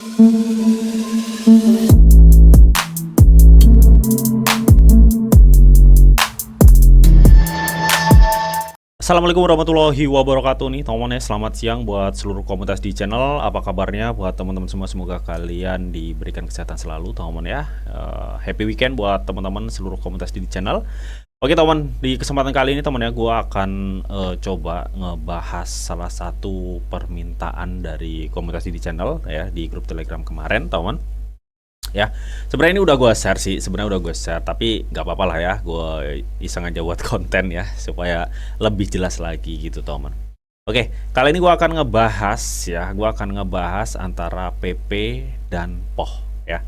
Assalamualaikum warahmatullahi wabarakatuh nih teman-teman ya. Selamat siang buat seluruh komunitas di channel. Apa kabarnya buat teman-teman semua? Semoga kalian diberikan kesehatan selalu teman-teman ya. Happy weekend buat teman-teman seluruh komunitas di channel. Oke teman, di kesempatan kali ini teman ya, gue akan coba ngebahas salah satu permintaan dari komunitas di channel ya, di grup Telegram kemarin teman. Ya, sebenarnya ini udah gue share sih, tapi nggak apa-apa lah ya, gue iseng aja buat konten ya, supaya lebih jelas lagi gitu teman. Oke, kali ini gue akan ngebahas antara PP dan POH ya,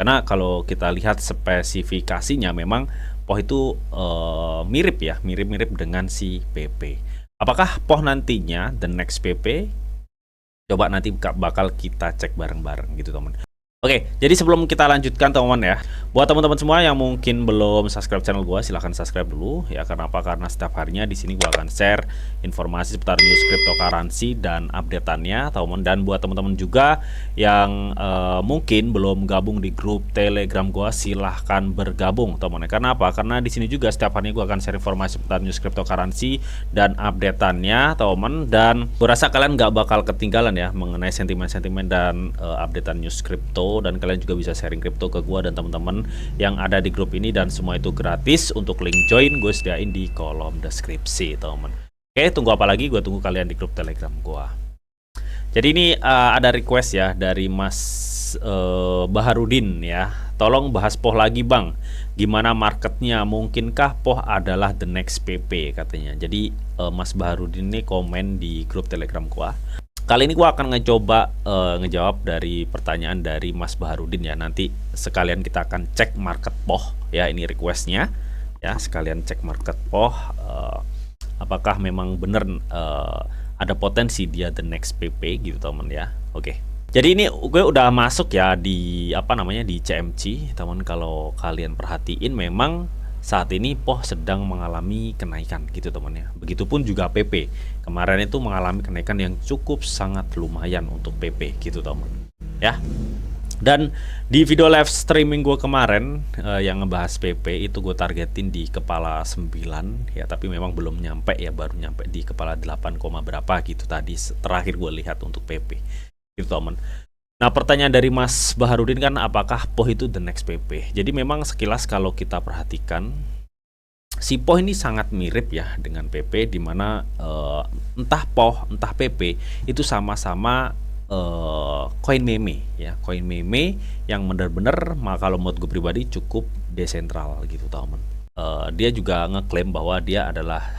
karena kalau kita lihat spesifikasinya memang POH itu mirip dengan si PP. Apakah POH nantinya the next PP? Coba nanti bakal kita cek bareng-bareng gitu teman. Oke, jadi sebelum kita lanjutkan teman-teman ya, buat teman-teman semua yang mungkin belum subscribe channel gua, silahkan subscribe dulu ya. Karena apa? Karena setiap harinya di sini gua akan share informasi seputar news cryptocurrency dan updateannya, teman-teman. Dan buat teman-teman juga yang mungkin belum gabung di grup Telegram gua, silahkan bergabung, teman-teman. Karena apa? Karena di sini juga setiap harinya gua akan share informasi seputar news cryptocurrency dan updateannya, teman-teman. Dan gua rasa kalian nggak bakal ketinggalan ya mengenai sentimen-sentimen dan updatean news crypto. Dan kalian juga bisa sharing kripto ke gua dan teman-teman yang ada di grup ini, dan semua itu gratis. Untuk link join gue sediain di kolom deskripsi teman. Oke, tunggu apa lagi? Gue tunggu kalian di grup Telegram gua. Jadi ini ada request ya dari Mas Baharudin ya, tolong bahas POH lagi bang, gimana marketnya, mungkinkah POH adalah the next PP katanya. Jadi Mas Baharudin ini komen di grup Telegram gua. Kali ini gua akan ngejawab dari pertanyaan dari Mas Baharudin ya. Nanti sekalian kita akan cek market POH ya, ini requestnya ya, sekalian cek market POH apakah memang benar ada potensi dia the next PP gitu teman ya. Oke. Jadi ini gue udah masuk ya di di CMC teman. Kalau kalian perhatiin memang saat ini POH sedang mengalami kenaikan gitu teman ya. Begitupun juga PP. Kemarin itu mengalami kenaikan yang cukup sangat lumayan untuk PP gitu teman ya. Dan di video live streaming gue kemarin yang ngebahas PP itu gue targetin di kepala 9 ya, tapi memang belum nyampe ya, baru nyampe di kepala 8, berapa gitu tadi terakhir gue lihat untuk PP gitu teman. Nah, pertanyaan dari Mas Baharudin kan, apakah POH itu the next PP? Jadi memang sekilas kalau kita perhatikan, si POH ini sangat mirip ya dengan PP, dimana entah POH entah PP itu sama-sama koin meme ya, koin meme yang benar-benar kalau menurut gue pribadi cukup desentral gitu teman. Dia juga ngeklaim bahwa dia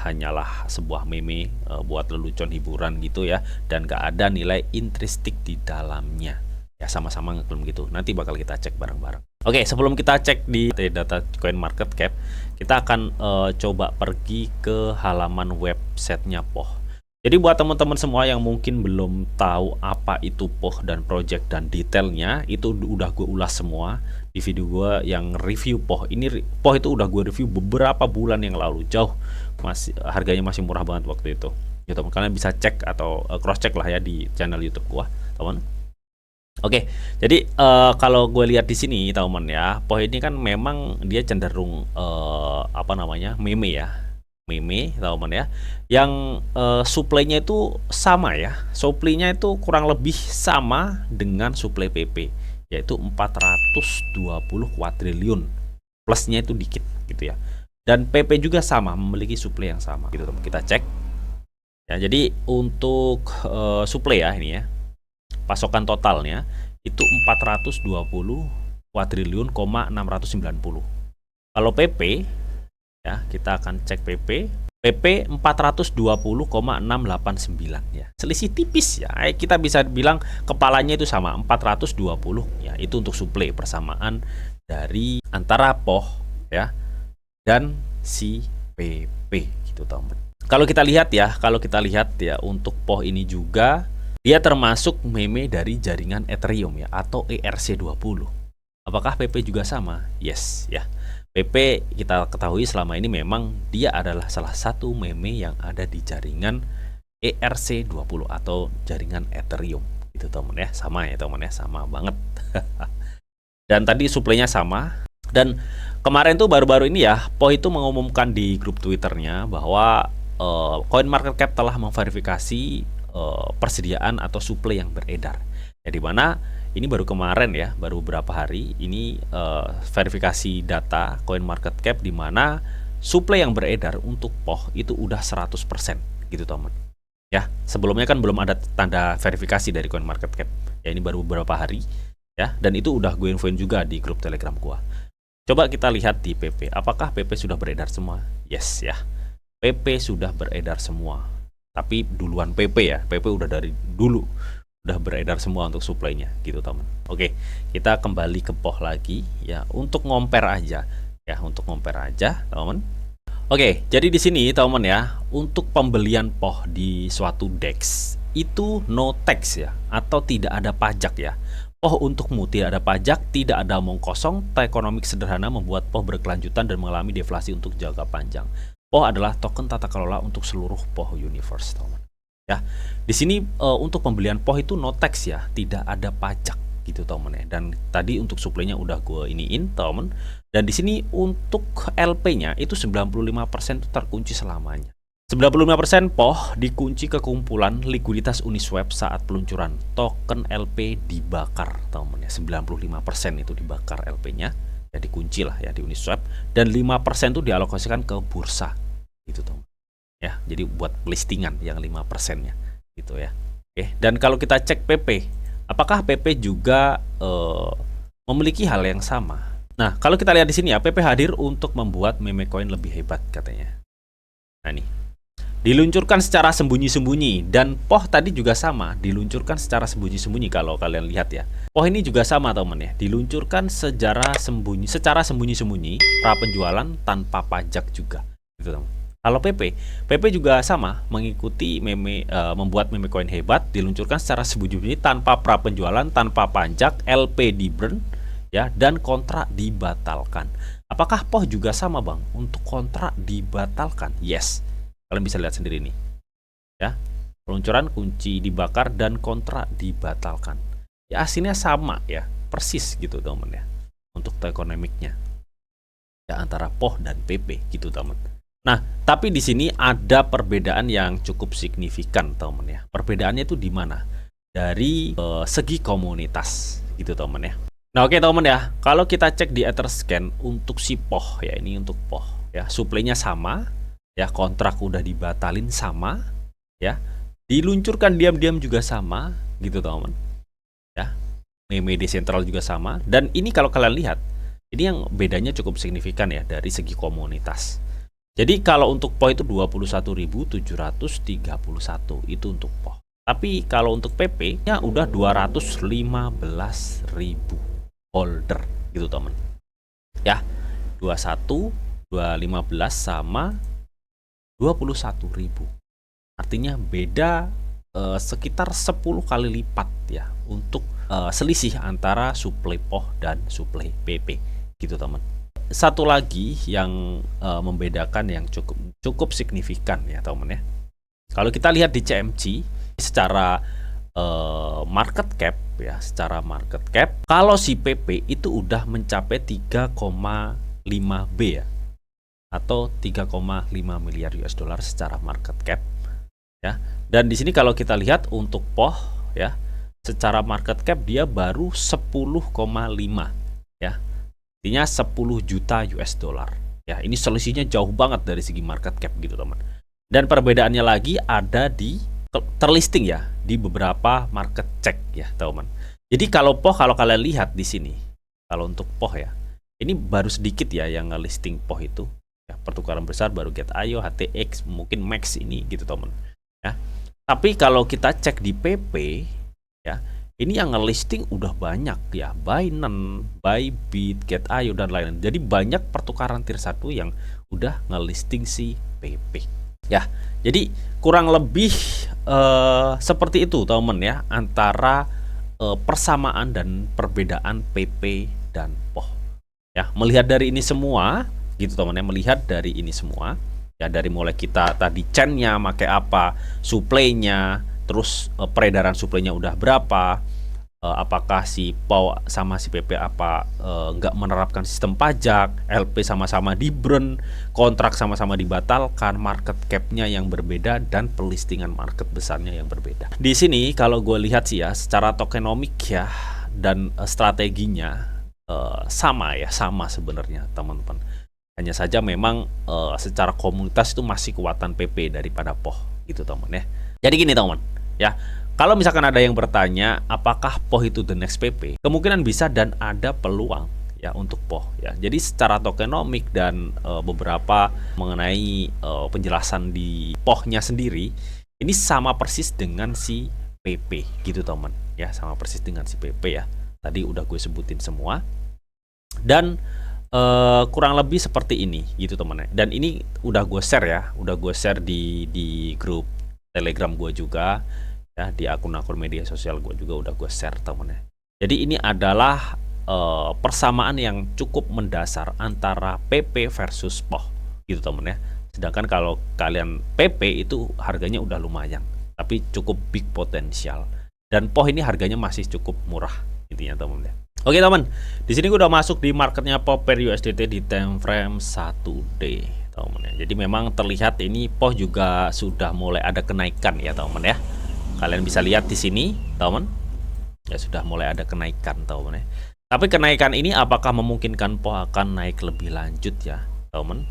hanyalah sebuah meme buat lelucon hiburan gitu ya, dan gak ada nilai intristik di dalamnya ya, sama-sama ngeklaim gitu. Nanti bakal kita cek bareng-bareng. Oke, sebelum kita cek di data coin market cap, kita akan coba pergi ke halaman websitenya POH. Jadi buat teman-teman semua yang mungkin belum tahu apa itu POH dan project dan detailnya, itu udah gue ulas semua di video gue yang review POH. Ini POH itu udah gue review beberapa bulan yang lalu, jauh harganya masih murah banget waktu itu. Ya teman, kalian bisa cek atau cross check lah ya di channel YouTube gua, teman. Oke, jadi kalau gue lihat di sini teman ya, POH ini kan memang dia cenderung meme ya, meme teman ya, yang supply-nya itu sama ya, supply-nya itu kurang lebih sama dengan supply PP, yaitu 420 kuadriliun, plusnya itu dikit gitu ya. Dan PP juga sama, memiliki supply yang sama gitu teman. Kita cek ya. Jadi untuk supply ya, ini ya, pasokan totalnya itu 420 kuadriliun, 690. Kalau PP ya, kita akan cek PP 420,689 ya. Selisih tipis ya. Kita bisa bilang kepalanya itu sama, 420 ya. Itu untuk supply, persamaan dari antara POH ya dan si PP gitu teman. Kalau kita lihat ya untuk POH ini juga dia termasuk meme dari jaringan Ethereum ya, atau ERC20. Apakah PP juga sama? Yes ya. PP kita ketahui selama ini memang dia adalah salah satu meme yang ada di jaringan ERC20 atau jaringan Ethereum Itu teman ya, sama ya teman ya, sama banget. Dan tadi suplainya sama. Dan kemarin tuh baru-baru ini ya, Po itu mengumumkan di grup Twitternya bahwa CoinMarketCap telah memverifikasi persediaan atau suplai yang beredar. Ya, di mana ini baru kemarin ya, baru beberapa hari ini verifikasi data CoinMarketCap di mana suplai yang beredar untuk POH itu udah 100% gitu teman. Ya, sebelumnya kan belum ada tanda verifikasi dari CoinMarketCap. Ya, ini baru beberapa hari ya, dan itu udah gue infoin juga di grup Telegram gua. Coba kita lihat di PP. Apakah PP sudah beredar semua? Yes ya. PP sudah beredar semua. Tapi duluan PP ya. PP udah dari dulu udah beredar semua untuk suplainya gitu teman. Oke, kita kembali ke POH lagi ya untuk compare aja ya, untuk compare aja teman. Oke, jadi di sini teman ya, untuk pembelian POH di suatu DEX itu no tax ya, atau tidak ada pajak ya. POH untukmu tidak ada pajak, tidak ada omong kosong, ekonomik sederhana membuat POH berkelanjutan dan mengalami deflasi untuk jangka panjang. POH adalah token tata kelola untuk seluruh POH universe teman. Ya, di sini untuk pembelian POH itu no tax ya, tidak ada pajak gitu teman ya. Dan tadi untuk suplainya udah gue iniin teman. Dan di sini untuk LP-nya itu 95% itu terkunci selamanya. 95% POH dikunci ke kumpulan likuiditas Uniswap saat peluncuran. Token LP dibakar teman ya. 95% itu dibakar LP-nya. Ya dikunci lah ya di Uniswap. Dan 5% itu dialokasikan ke bursa gitu teman. Ya, jadi buat listingan yang 5%-nya gitu ya. Oke, dan kalau kita cek PP, apakah PP juga memiliki hal yang sama? Nah, kalau kita lihat di sini ya, PP hadir untuk membuat meme coin lebih hebat katanya. Nah, nih. Diluncurkan secara sembunyi-sembunyi, dan POH tadi juga sama, diluncurkan secara sembunyi-sembunyi kalau kalian lihat ya. POH ini juga sama teman ya, diluncurkan secara sembunyi-sembunyi pra penjualan tanpa pajak juga gitu teman. Kalau PP juga sama, mengikuti membuat meme coin hebat, diluncurkan secara sembunyi-sembunyi tanpa pra penjualan, tanpa pajak, LP di burn ya, dan kontrak dibatalkan. Apakah POH juga sama bang untuk kontrak dibatalkan? Yes, kalian bisa lihat sendiri nih ya, peluncuran, kunci dibakar, dan kontrak dibatalkan ya, hasilnya sama ya, persis gitu teman ya untuk tokenomiknya ya, antara POH dan PP gitu teman. Nah, tapi di sini ada perbedaan yang cukup signifikan teman ya. Perbedaannya itu di mana? Dari segi komunitas gitu teman ya. Nah, oke teman ya. Kalau kita cek di Etherscan untuk si POH ya, ini untuk POH ya, suplainya sama ya, kontrak udah dibatalin sama ya. Diluncurkan diam-diam juga sama gitu teman. Ya. Meme desentral juga sama, dan ini kalau kalian lihat, ini yang bedanya cukup signifikan ya dari segi komunitas. Jadi kalau untuk POH itu 21.731 itu untuk POH. Tapi kalau untuk PP-nya udah 215.000 holder gitu teman. Ya, 21, 215 sama 21.000. Artinya beda sekitar 10 kali lipat ya untuk selisih antara suplai POH dan suplai PP gitu teman. Satu lagi yang membedakan yang cukup signifikan ya teman ya. Kalau kita lihat di CMC secara market cap ya, secara market cap, kalau si PP itu udah mencapai 3,5 B ya, atau 3,5 miliar US dollar secara market cap ya. Dan di sini kalau kita lihat untuk POH ya, secara market cap dia baru 10,5 ya. Artinya 10 juta US dollar. Ya, ini selisihnya jauh banget dari segi market cap gitu, teman. Dan perbedaannya lagi ada di terlisting ya di beberapa market check ya, teman. Jadi kalau POH, kalau kalian lihat di sini, kalau untuk POH ya, ini baru sedikit ya yang listing POH itu. Ya, pertukaran besar baru Get.io, HTX, mungkin Max ini gitu, teman. Ya. Tapi kalau kita cek di PP ya, ini yang ngelisting udah banyak ya, Binance, Bybit, Get.io dan lain-lain. Jadi banyak pertukaran tier 1 yang udah ngelisting si PP. Ya, jadi kurang lebih seperti itu teman ya, antara persamaan dan perbedaan PP dan POH. Ya, melihat dari ini semua gitu teman ya, melihat dari ini semua ya, dari mulai kita tadi chainnya pakai apa, supply-nya terus peredaran suplainya udah berapa, apakah si PAU sama si PP nggak menerapkan sistem pajak, LP sama-sama di-burn, kontrak sama-sama dibatalkan, market cap-nya yang berbeda, dan pelistingan market besarnya yang berbeda. Di sini kalau gue lihat sih ya, secara tokenomik ya, dan strateginya sama sebenarnya teman-teman. Hanya saja memang secara komunitas itu masih kuatan PP daripada POH gitu teman ya. Jadi gini teman ya, kalau misalkan ada yang bertanya apakah POH itu the next PP, kemungkinan bisa dan ada peluang ya untuk POH ya. Jadi secara tokenomik dan beberapa mengenai penjelasan di POH-nya sendiri, ini sama persis dengan si PP gitu teman ya, sama persis dengan si PP ya. Tadi udah gue sebutin semua, dan kurang lebih seperti ini gitu teman-teman. Dan ini udah gue share ya, udah gue share di grup Telegram gue juga ya, di akun-akun media sosial gue juga udah gue share teman-teman. Jadi ini adalah persamaan yang cukup mendasar antara PP versus POH gitu teman ya. Sedangkan kalau kalian PP itu harganya udah lumayan, tapi cukup big potensial. Dan POH ini harganya masih cukup murah intinya teman-teman. Oke teman, di sini gue udah masuk di marketnya POH per USDT di time frame 1D teman ya. Jadi memang terlihat ini POH juga sudah mulai ada kenaikan ya teman ya. Kalian bisa lihat di sini teman, ya sudah mulai ada kenaikan teman ya. Tapi kenaikan ini apakah memungkinkan POH akan naik lebih lanjut ya teman?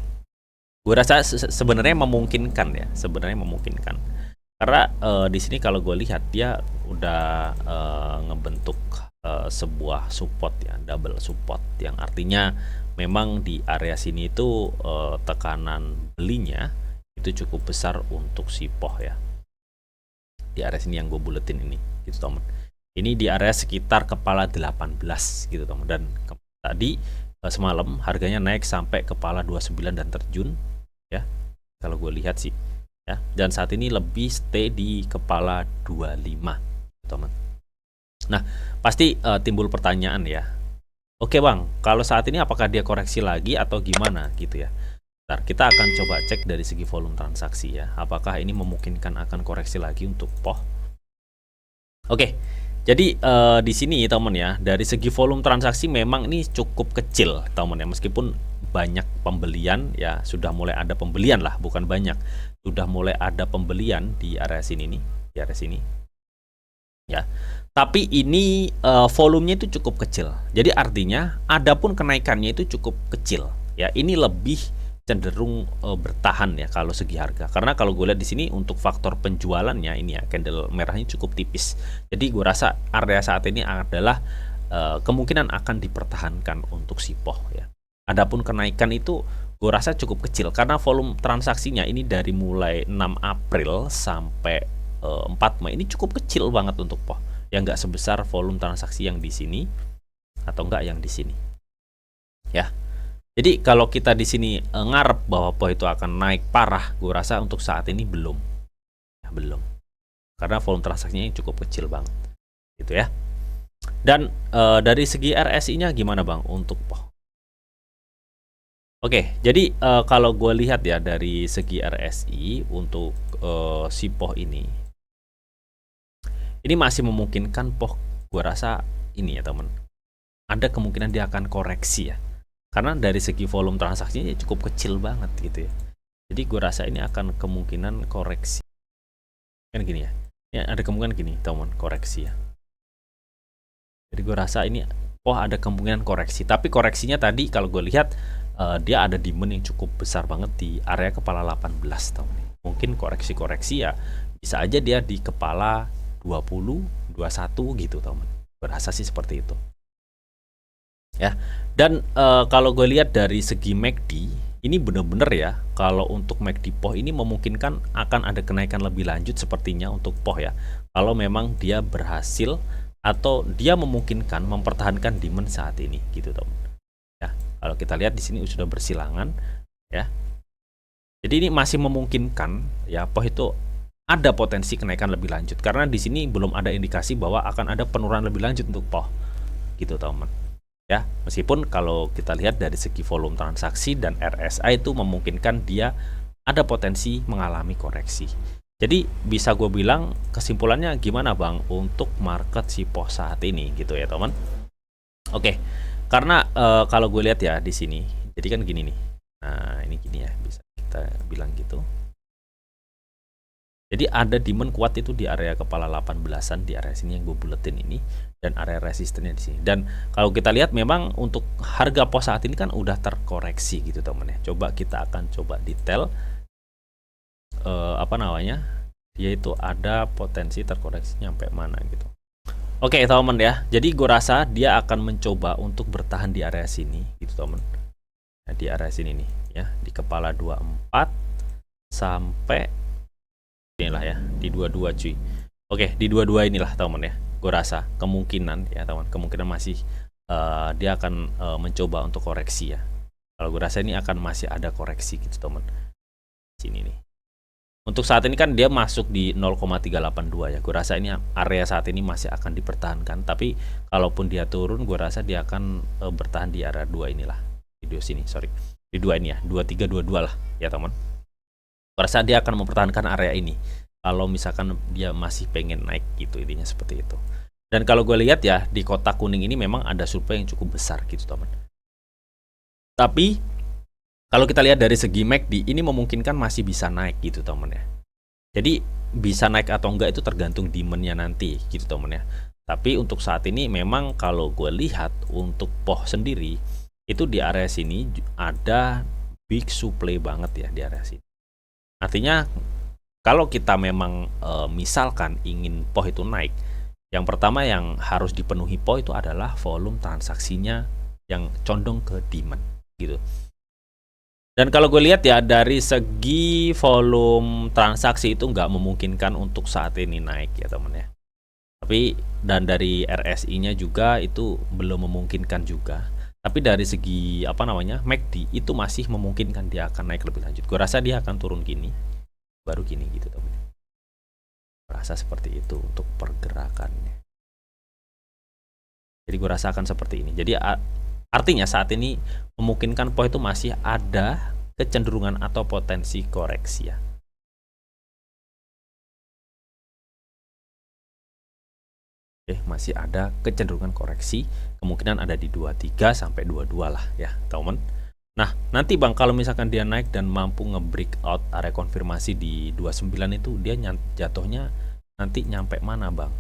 Gue rasa sebenarnya memungkinkan ya, sebenarnya memungkinkan. Karena di sini kalau gue lihat dia udah ngebentuk sebuah support ya, double support, yang artinya memang di area sini itu tekanan belinya itu cukup besar untuk si POH ya. Di area sini yang gue buletin ini gitu teman. Ini di area sekitar kepala 18 gitu teman. Dan tadi semalam harganya naik sampai kepala 29 dan terjun ya. Kalau gue lihat sih ya. Dan saat ini lebih stay di kepala 25 teman. Nah, pasti timbul pertanyaan ya. Oke bang, kalau saat ini apakah dia koreksi lagi atau gimana gitu ya. Ntar kita akan coba cek dari segi volume transaksi ya. Apakah ini memungkinkan akan koreksi lagi untuk POH. Oke, jadi di sini teman ya, dari segi volume transaksi memang ini cukup kecil teman ya. Meskipun banyak pembelian ya, sudah mulai ada pembelian lah, bukan banyak. Sudah mulai ada pembelian di area sini nih, di area sini. Ya. Tapi ini volumenya itu cukup kecil. Jadi artinya adapun kenaikannya itu cukup kecil. Ya, ini lebih cenderung bertahan ya kalau segi harga. Karena kalau gue lihat di sini untuk faktor penjualannya ini ya, candle merahnya cukup tipis. Jadi gue rasa area saat ini adalah kemungkinan akan dipertahankan untuk si POH ya. Adapun kenaikan itu gue rasa cukup kecil karena volume transaksinya ini dari mulai 6 April sampai 4 Mei ini cukup kecil banget untuk POH. Yang nggak sebesar volume transaksi yang di sini atau enggak yang di sini ya. Jadi kalau kita di sini ngarep bahwa POH itu akan naik parah, gue rasa untuk saat ini belum ya, belum, karena volume transaksinya cukup kecil banget gitu ya. Dan dari segi RSI-nya gimana bang untuk POH? Oke, jadi kalau gue lihat ya dari segi RSI untuk si POH ini masih memungkinkan POH. Gue rasa ini ya teman, ada kemungkinan dia akan koreksi ya, karena dari segi volume transaksinya cukup kecil banget gitu ya. Jadi gue rasa ini akan kemungkinan koreksi kan gini ya, ya ada kemungkinan gini teman, koreksi ya. Jadi gue rasa ini POH ada kemungkinan koreksi, tapi koreksinya tadi kalau gue lihat dia ada demand yang cukup besar banget di area kepala 18 teman. Mungkin koreksi-koreksi ya bisa aja dia di kepala 20, 21 gitu teman. Berasa sih seperti itu ya. Dan kalau gue lihat dari segi MACD ini bener-bener ya, kalau untuk MACD POH ini memungkinkan akan ada kenaikan lebih lanjut sepertinya untuk POH ya, kalau memang dia berhasil atau dia memungkinkan mempertahankan demand saat ini gitu teman ya. Kalau kita lihat di sini sudah bersilangan ya, jadi ini masih memungkinkan ya POH itu ada potensi kenaikan lebih lanjut, karena di sini belum ada indikasi bahwa akan ada penurunan lebih lanjut untuk POH gitu teman ya. Meskipun kalau kita lihat dari segi volume transaksi dan RSI itu memungkinkan dia ada potensi mengalami koreksi. Jadi bisa gue bilang kesimpulannya gimana Bang untuk market si POH saat ini gitu ya teman. Oke, karena kalau gue lihat ya di sini, jadi kan gini nih. Nah ini gini ya, bisa kita bilang gitu. Jadi ada demand kuat itu di area kepala 18-an, di area sini yang gue buletin ini, dan area resistennya di sini. Dan kalau kita lihat memang untuk harga POH saat ini kan udah terkoreksi gitu teman ya. Coba kita akan coba detail apa namanya, yaitu ada potensi terkoreksi nyampe mana gitu. Oke teman ya, jadi gue rasa dia akan mencoba untuk bertahan di area sini gitu teman. Nah, di area sini nih ya, di kepala 24 sampai inilah ya, di 22 cuy. Oke, di 22 inilah teman ya, gue rasa kemungkinan ya teman, kemungkinan masih dia akan mencoba untuk koreksi ya. Kalau gue rasa ini akan masih ada koreksi gitu teman. Sini nih. Untuk saat ini kan dia masuk di 0,382 ya. Gue rasa ini area saat ini masih akan dipertahankan. Tapi kalaupun dia turun, gue rasa dia akan bertahan di area 2 inilah. Video sini, sorry. Di 2 ini ya, 2322 lah ya teman. Gue rasa dia akan mempertahankan area ini. Kalau misalkan dia masih pengen naik gitu, intinya seperti itu. Dan kalau gue lihat ya, di kotak kuning ini memang ada supply yang cukup besar gitu teman. Tapi kalau kita lihat dari segi MACD, ini memungkinkan masih bisa naik gitu teman ya. Jadi bisa naik atau enggak itu tergantung demand-nya nanti gitu teman ya. Tapi untuk saat ini memang kalau gue lihat untuk POH sendiri, itu di area sini ada big supply banget ya di area sini. Artinya kalau kita memang misalkan ingin POH itu naik, yang pertama yang harus dipenuhi POH itu adalah volume transaksinya yang condong ke demand gitu. Dan kalau gue lihat ya dari segi volume transaksi itu nggak memungkinkan untuk saat ini naik ya teman ya. Tapi dan dari RSI-nya juga itu belum memungkinkan juga. Tapi dari segi apa namanya MACD itu masih memungkinkan dia akan naik lebih lanjut. Gue rasa dia akan turun gini, baru gini gitu teman. Gue rasa seperti itu untuk pergerakannya. Jadi gue rasa akan seperti ini. Jadi artinya saat ini memungkinkan POH itu masih ada kecenderungan atau potensi koreksi ya. Oke, masih ada kecenderungan koreksi, kemungkinan ada di 23 sampai 22 lah ya, teman. Nah, nanti Bang kalau misalkan dia naik dan mampu nge-breakout area konfirmasi di 29 itu dia jatuhnya nanti nyampe mana Bang?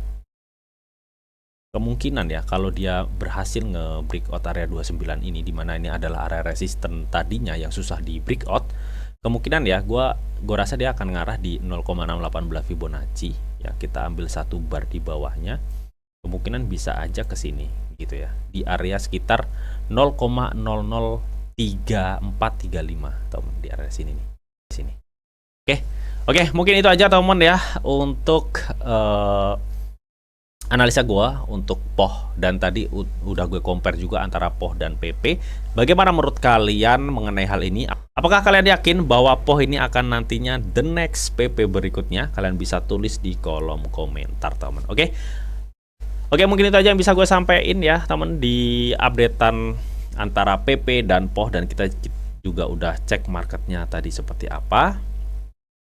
Kemungkinan ya kalau dia berhasil nge-breakout area 29 ini, dimana ini adalah area resisten tadinya yang susah di breakout, kemungkinan ya gua rasa dia akan ngarah di 0,618 Fibonacci ya. Kita ambil satu bar di bawahnya, kemungkinan bisa aja ke sini gitu ya, di area sekitar 0,003435 teman, di area sini nih, di sini. Oke, mungkin itu aja teman ya untuk analisa gue untuk POH, dan tadi udah gue compare juga antara POH dan PP. Bagaimana menurut kalian mengenai hal ini? Apakah kalian yakin bahwa POH ini akan nantinya the next PP berikutnya? Kalian bisa tulis di kolom komentar teman. Oke, mungkin itu aja yang bisa gue sampaikan ya teman di updatean antara PP dan POH, dan kita juga udah cek marketnya tadi seperti apa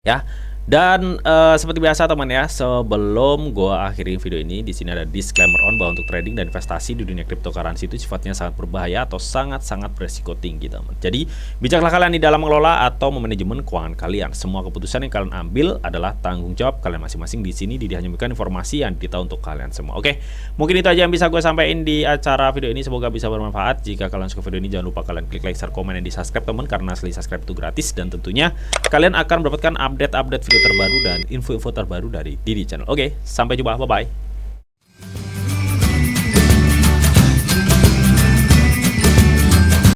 ya. Dan seperti biasa teman ya, sebelum gua akhiri video ini, di sini ada disclaimer on bahwa untuk trading dan investasi di dunia cryptocurrency itu sifatnya sangat berbahaya atau sangat-sangat beresiko tinggi teman. Jadi bijaklah kalian di dalam mengelola atau memanajemen keuangan kalian. Semua keputusan yang kalian ambil adalah tanggung jawab kalian masing-masing. Di sini hanya memberikan informasi yang ditahu untuk kalian semua. Oke, mungkin itu aja yang bisa gue sampaikan di acara video ini. Semoga bisa bermanfaat. Jika kalian suka video ini, jangan lupa kalian klik like, share, komen, dan di subscribe teman, karena asli subscribe itu gratis, dan tentunya kalian akan mendapatkan update video terbaru dan info-info terbaru dari Didi Channel. Oke, sampai jumpa, bye-bye.